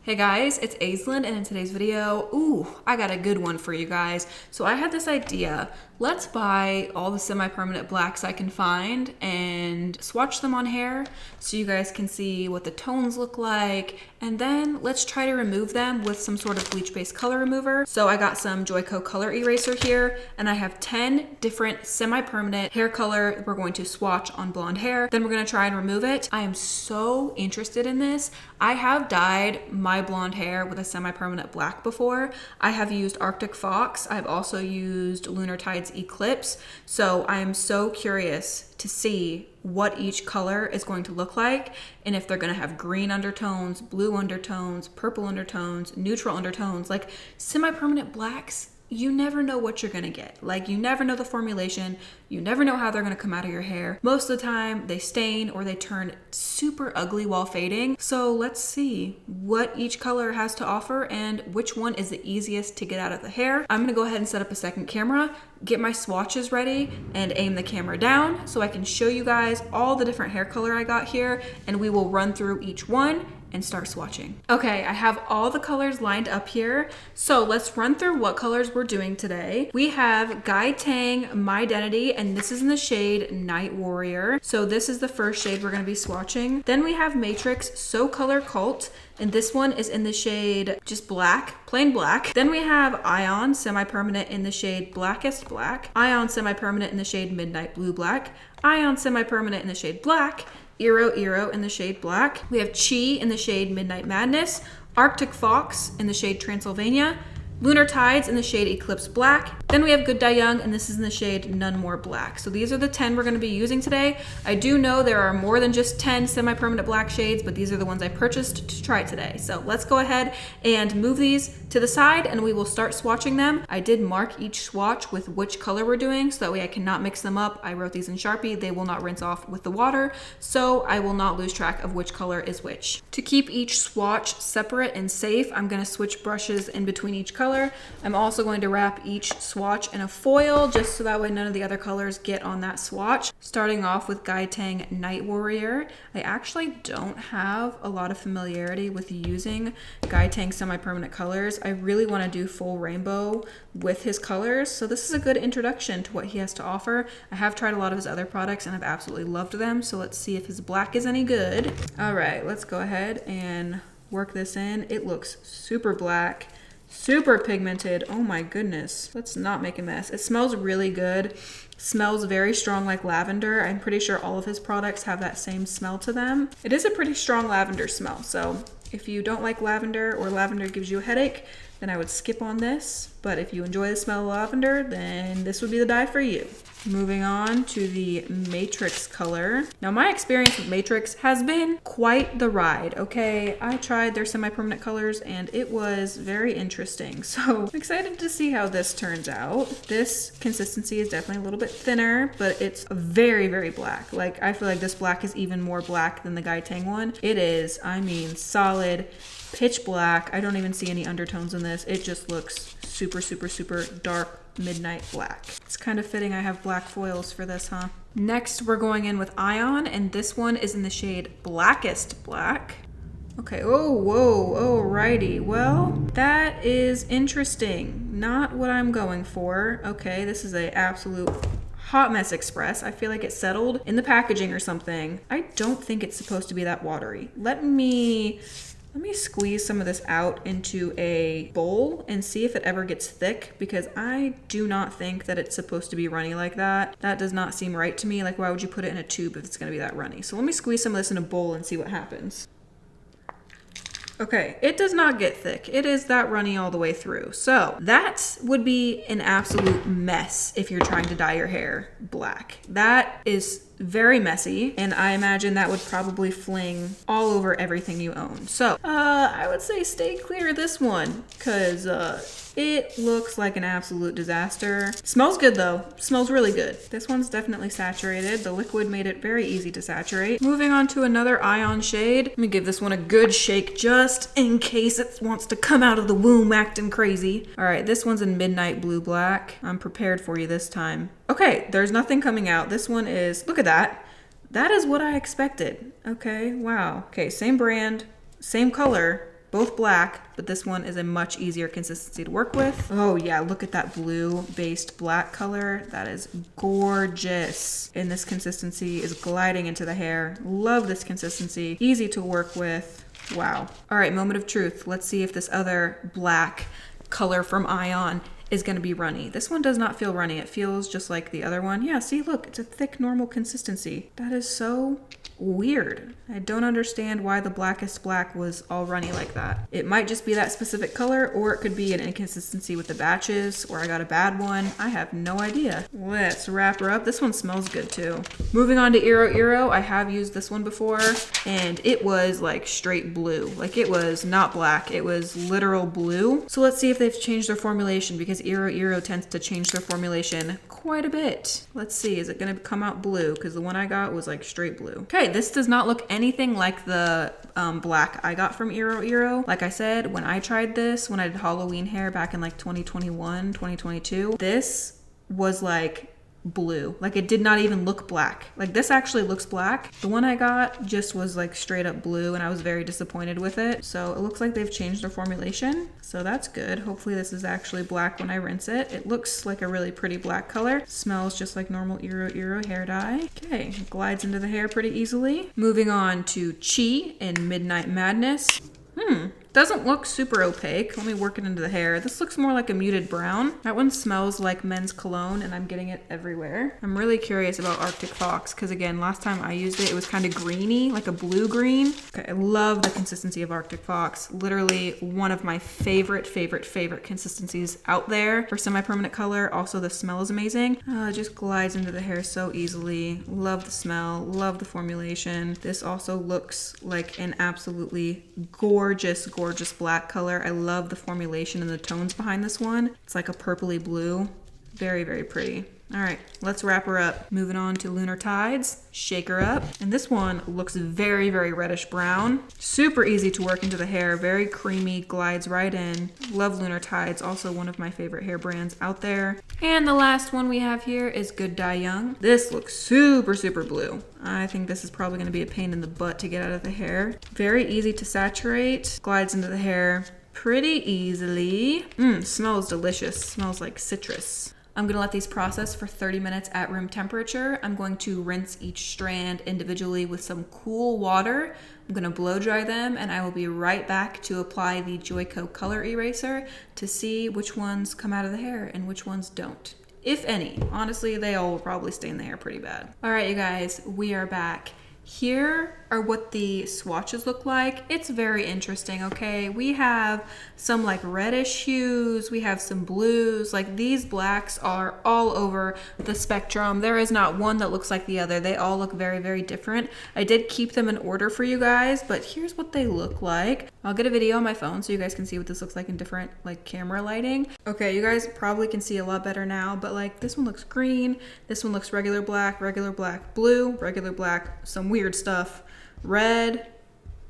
Hey guys, it's Aislinn, and in today's video, I got a good one for you guys. So I had this idea. Let's buy all the semi-permanent blacks I can find and swatch them on hair so you guys can see what the tones look like. And then let's try to remove them with some sort of bleach-based color remover. So I got some Joico color eraser here, and I have 10 different semi-permanent hair color we're going to swatch on blonde hair. Then we're gonna try and remove it. I am so interested in this. I have dyed my blonde hair with a semi-permanent black before. I have used Arctic Fox. I've also used Lunar Tide's Eclipse. So I am so curious to see what each color is going to look like and if they're gonna have green undertones, blue undertones, purple undertones, neutral undertones. Like semi-permanent blacks, you never know what you're gonna get. Like you never know the formulation, you never know how they're gonna come out of your hair. Most of the time they stain or they turn super ugly while fading. So let's see what each color has to offer and which one is the easiest to get out of the hair. I'm gonna go ahead and set up a second camera, get my swatches ready and aim the camera down so I can show you guys all the different hair color I got here, and we will run through each one and start swatching. Okay, I have all the colors lined up here. So let's run through what colors we're doing today. We have Guy Tang My Identity, and this is in the shade Night Warrior. So this is the first shade we're gonna be swatching. Then we have Matrix So Color Cult, and this one is in the shade just black, plain black. Then we have Ion Semi-Permanent in the shade Blackest Black, Ion Semi-Permanent in the shade Midnight Blue Black, Ion Semi-Permanent in the shade Black, Eero in the shade Black. We have Chi in the shade Midnight Madness, Arctic Fox in the shade Transylvania, Lunar Tides in the shade Eclipse Black. Then we have Good Die Young, and this is in the shade None More Black. So these are the 10 we're gonna be using today. I do know there are more than just 10 semi-permanent black shades, but these are the ones I purchased to try today. So let's go ahead and move these to the side and we will start swatching them. I did mark each swatch with which color we're doing so that way I cannot mix them up. I wrote these in Sharpie. They will not rinse off with the water, so I will not lose track of which color is which. To keep each swatch separate and safe, I'm gonna switch brushes in between each color. I'm also going to wrap each swatch in a foil just so that way none of the other colors get on that swatch. Starting off with Guy Tang Night Warrior. I actually don't have a lot of familiarity with using Guy Tang semi-permanent colors. I really want to do full rainbow with his colors, so this is a good introduction to what he has to offer. I have tried a lot of his other products and I've absolutely loved them, so let's see if his black is any good. All right, let's go ahead and work this in. It looks super black, super pigmented. Oh my goodness. Let's not make a mess. It smells really good. Smells very strong like lavender. I'm pretty sure all of his products have that same smell to them. It is a pretty strong lavender smell. So if you don't like lavender or lavender gives you a headache, then I would skip on this. But if you enjoy the smell of lavender, then this would be the dye for you. Moving on to the Matrix color. Now my experience with Matrix has been quite the ride, okay? I tried their semi-permanent colors and it was very interesting. So I'm excited to see how this turns out. This consistency is definitely a little bit thinner, but it's very, very black. Like I feel like this black is even more black than the Guy Tang one. It is, I mean, solid, pitch black. I don't even see any undertones in this. It just looks super, super, super dark midnight black. It's kind of fitting I have black foils for this, huh? Next, we're going in with Ion, and this one is in the shade Blackest Black. Okay, oh, whoa, alrighty. Well, that is interesting. Not what I'm going for. Okay, this is a absolute hot mess express. I feel like it settled in the packaging or something. I don't think it's supposed to be that watery. Let me squeeze some of this out into a bowl and see if it ever gets thick, because I do not think that it's supposed to be runny like that. That does not seem right to me. Like, why would you put it in a tube if it's gonna be that runny? So let me squeeze some of this in a bowl and see what happens. Okay, it does not get thick. It is that runny all the way through. So that would be an absolute mess if you're trying to dye your hair black. That is very messy, and I imagine that would probably fling all over everything you own. So I would say stay clear of this one, because it looks like an absolute disaster. Smells good though. Smells really good. This one's definitely saturated. The liquid made it very easy to saturate. Moving on to another Ion shade. Let me give this one a good shake just in case it wants to come out of the womb acting crazy. All right, this one's in Midnight Blue Black. I'm prepared for you this time. Okay, there's nothing coming out. This one is, look at that. That is what I expected. Okay, wow. Okay, same brand, same color, both black, but this one is a much easier consistency to work with. Oh yeah, look at that blue based black color. That is gorgeous. And this consistency is gliding into the hair. Love this consistency. Easy to work with. Wow. All right, moment of truth. Let's see if this other black color from Ion is going to be runny. This one does not feel runny. It feels just like the other one. Yeah, see, look, it's a thick, normal consistency. That is so weird. I don't understand why the blackest black was all runny like that. It might just be that specific color, or it could be an inconsistency with the batches, or I got a bad one. I have no idea. Let's wrap her up. This one smells good too. Moving on to Iro Iro. I have used this one before, and it was like straight blue. Like it was not black, it was literal blue. So let's see if they've changed their formulation, because Iro Iro tends to change their formulation quite a bit. Let's see, is it gonna come out blue? Because the one I got was like straight blue. Okay, this does not look anything like the black I got from Iro Iro. Like I said, when I tried this, when I did Halloween hair back in like 2021, 2022, this was like blue. Like it did not even look black. Like this actually looks black. The one I got just was like straight up blue, and I was very disappointed with it. So it looks like they've changed their formulation. So that's good. Hopefully this is actually black when I rinse it. It looks like a really pretty black color. Smells just like normal Iro Iro hair dye. Okay, glides into the hair pretty easily. Moving on to Chi in Midnight Madness. Doesn't look super opaque. Let me work it into the hair. This looks more like a muted brown. That one smells like men's cologne, and I'm getting it everywhere. I'm really curious about Arctic Fox, because again, last time I used it, it was kind of greeny, like a blue green. Okay, I love the consistency of Arctic Fox. Literally one of my favorite consistencies out there for semi-permanent color. Also, the smell is amazing. It just glides into the hair so easily. Love the smell, love the formulation. This also looks like an absolutely gorgeous black color. I love the formulation and the tones behind this one. It's like a purpley blue. Very, very pretty. All right, let's wrap her up. Moving on to Lunar Tides. Shake her up. And this one looks very, very reddish brown. Super easy to work into the hair. Very creamy, glides right in. Love Lunar Tides. Also one of my favorite hair brands out there. And the last one we have here is Good Dye Young. This looks super, super blue. I think this is probably gonna be a pain in the butt to get out of the hair. Very easy to saturate. Glides into the hair pretty easily. Smells delicious. Smells like citrus. I'm gonna let these process for 30 minutes at room temperature. I'm going to rinse each strand individually with some cool water. I'm gonna blow dry them, and I will be right back to apply the Joico color eraser to see which ones come out of the hair and which ones don't. If any. Honestly, they all will probably stay in the hair pretty bad. All right, you guys, we are back. Here are what the swatches look like. It's very interesting, okay? We have some like reddish hues, we have some blues. Like these blacks are all over the spectrum. There is not one that looks like the other. They all look very, very different. I did keep them in order for you guys, but here's what they look like. I'll get a video on my phone so you guys can see what this looks like in different like camera lighting. Okay, you guys probably can see a lot better now, but like this one looks green, this one looks regular black, blue, regular black, some weird stuff, red,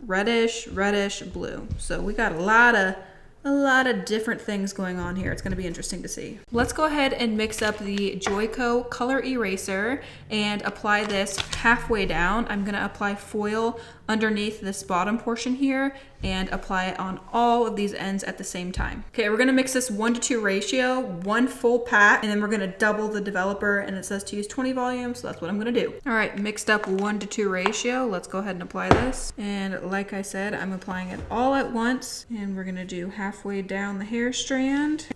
reddish, blue. So we got a lot of different things going on here. It's going to be interesting to see. Let's go ahead and mix up the Joico color eraser and apply this halfway down. I'm going to apply foil underneath this bottom portion here and apply it on all of these ends at the same time. Okay, we're gonna mix this 1:2 ratio, one full pat, and then we're gonna double the developer, and it says to use 20 volumes, so that's what I'm gonna do. All right, mixed up 1:2 ratio. Let's go ahead and apply this. And like I said, I'm applying it all at once, and we're gonna do halfway down the hair strand.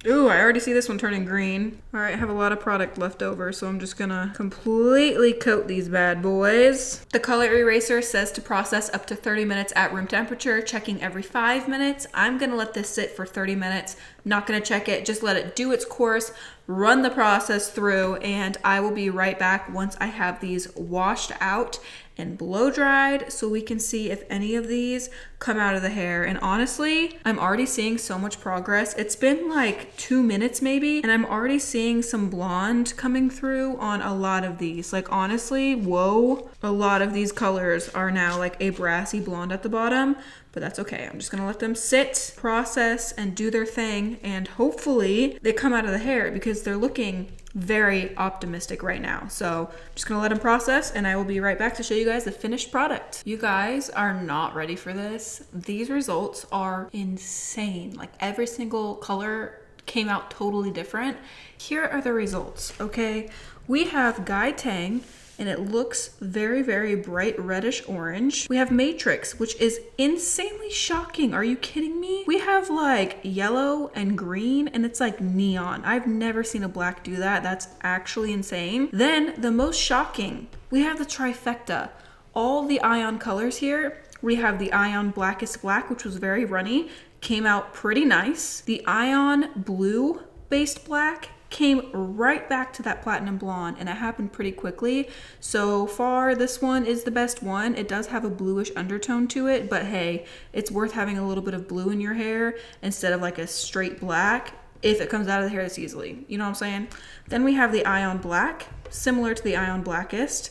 Ooh, I already see this one turning green. All right, I have a lot of product left over, so I'm just gonna completely coat these bad boys. The color eraser says to process up to 30 minutes at room temperature, checking every 5 minutes. I'm gonna let this sit for 30 minutes. Not gonna check it, just let it do its course, run the process through, and I will be right back once I have these washed out and blow dried so we can see if any of these come out of the hair. And honestly, I'm already seeing so much progress. It's been like 2 minutes maybe, and I'm already seeing some blonde coming through on a lot of these. Like honestly, whoa, a lot of these colors are now like a brassy blonde at the bottom. but that's okay. I'm just gonna let them sit, process, and do their thing, and hopefully they come out of the hair because they're looking very optimistic right now. So I'm just gonna let them process, and I will be right back to show you guys the finished product. You guys are not ready for this. These results are insane. Like every single color came out totally different. Here are the results, okay? We have Gai Tang, and it looks very, very bright reddish orange. We have Matrix, which is insanely shocking. Are you kidding me? We have like yellow and green, and it's like neon. I've never seen a black do that. That's actually insane. Then the most shocking, we have the trifecta. All the ion colors here. We have the ion blackest black, which was very runny, came out pretty nice. The ion blue based black came right back to that platinum blonde, and it happened pretty quickly. So far, this one is the best one. It does have a bluish undertone to it, but hey, it's worth having a little bit of blue in your hair instead of like a straight black if it comes out of the hair this easily. You know what I'm saying? Then we have the ion black, similar to the ion blackest.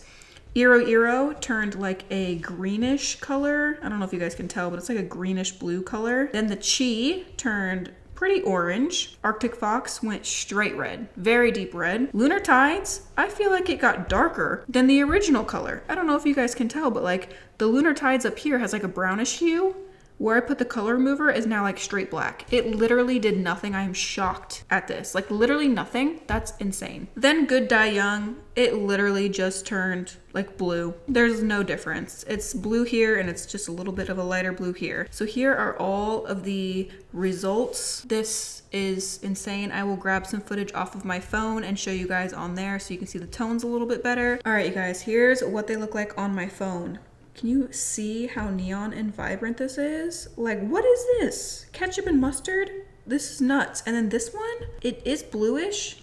Iro turned like a greenish color. I don't know if you guys can tell, but it's like a greenish blue color. Then the Chi turned pretty orange. Arctic Fox went straight red, very deep red. Lunar Tides, I feel like it got darker than the original color. I don't know if you guys can tell, but like the Lunar Tides up here has like a brownish hue. Where I put the color remover is now like straight black. It literally did nothing. I am shocked at this. Like literally nothing. That's insane. Then Good Dye Young, it literally just turned like blue. There's no difference. It's blue here and it's just a little bit of a lighter blue here. So here are all of the results. This is insane. I will grab some footage off of my phone and show you guys on there so you can see the tones a little bit better. All right, you guys, here's what they look like on my phone. Can you see how neon and vibrant this is? Like, what is this? Ketchup and mustard? This is nuts. And then this one, it is bluish,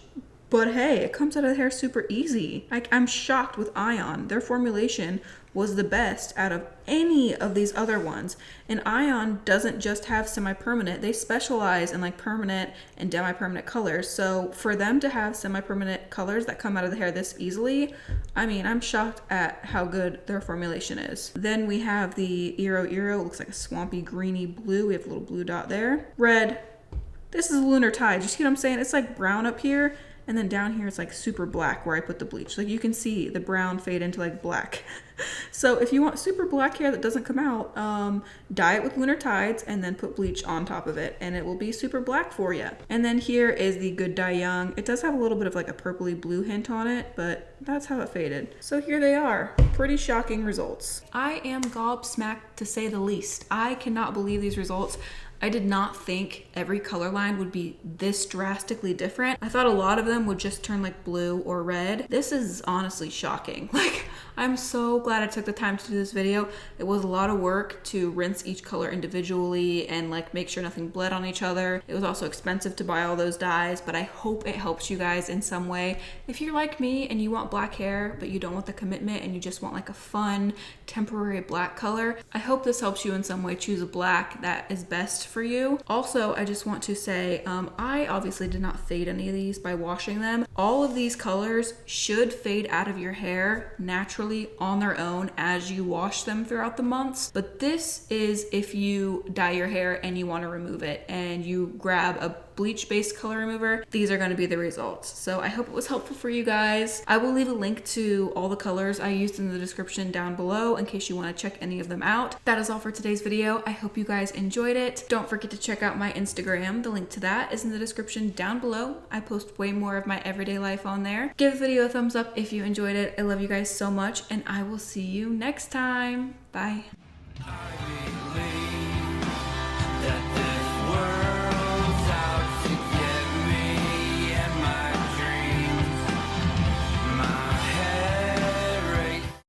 but hey, it comes out of the hair super easy. Like, I'm shocked with Ion. Their formulation was the best out of any of these other ones. And Ion doesn't just have semi-permanent, they specialize in like permanent and demi-permanent colors. So for them to have semi-permanent colors that come out of the hair this easily, I mean, I'm shocked at how good their formulation is. Then we have the Iro, looks like a swampy greeny blue. We have a little blue dot there. Red, this is Lunar Tide. You see what I'm saying? It's like brown up here, and then down here it's like super black where I put the bleach. Like you can see the brown fade into like black. So if you want super black hair that doesn't come out, dye it with Lunar Tides and then put bleach on top of it and it will be super black for you. And then here is the Good Dye Young. It does have a little bit of like a purpley blue hint on it, but that's how it faded. So here they are. Pretty shocking results. I am gobsmacked to say the least. I cannot believe these results. I did not think every color line would be this drastically different. I thought a lot of them would just turn like blue or red. This is honestly shocking. Like, I'm so glad I took the time to do this video. It was a lot of work to rinse each color individually and like make sure nothing bled on each other. It was also expensive to buy all those dyes, but I hope it helps you guys in some way. If you're like me and you want black hair, but you don't want the commitment and you just want like a fun, temporary black color, I hope this helps you in some way choose a black that is best for you. Also, I just want to say, I obviously did not fade any of these by washing them. All of these colors should fade out of your hair naturally on their own as you wash them throughout the months. But this is if you dye your hair and you want to remove it and you grab a bleach-based color remover, these are going to be the results. So I hope it was helpful for you guys. I will leave a link to all the colors I used in the description down below in case you want to check any of them out. That is all for today's video. I hope you guys enjoyed it. Don't forget to check out my Instagram. The link to that is in the description down below. I post way more of my everyday life on there. Give the video a thumbs up if you enjoyed it. I love you guys so much, and I will see you next time. Bye.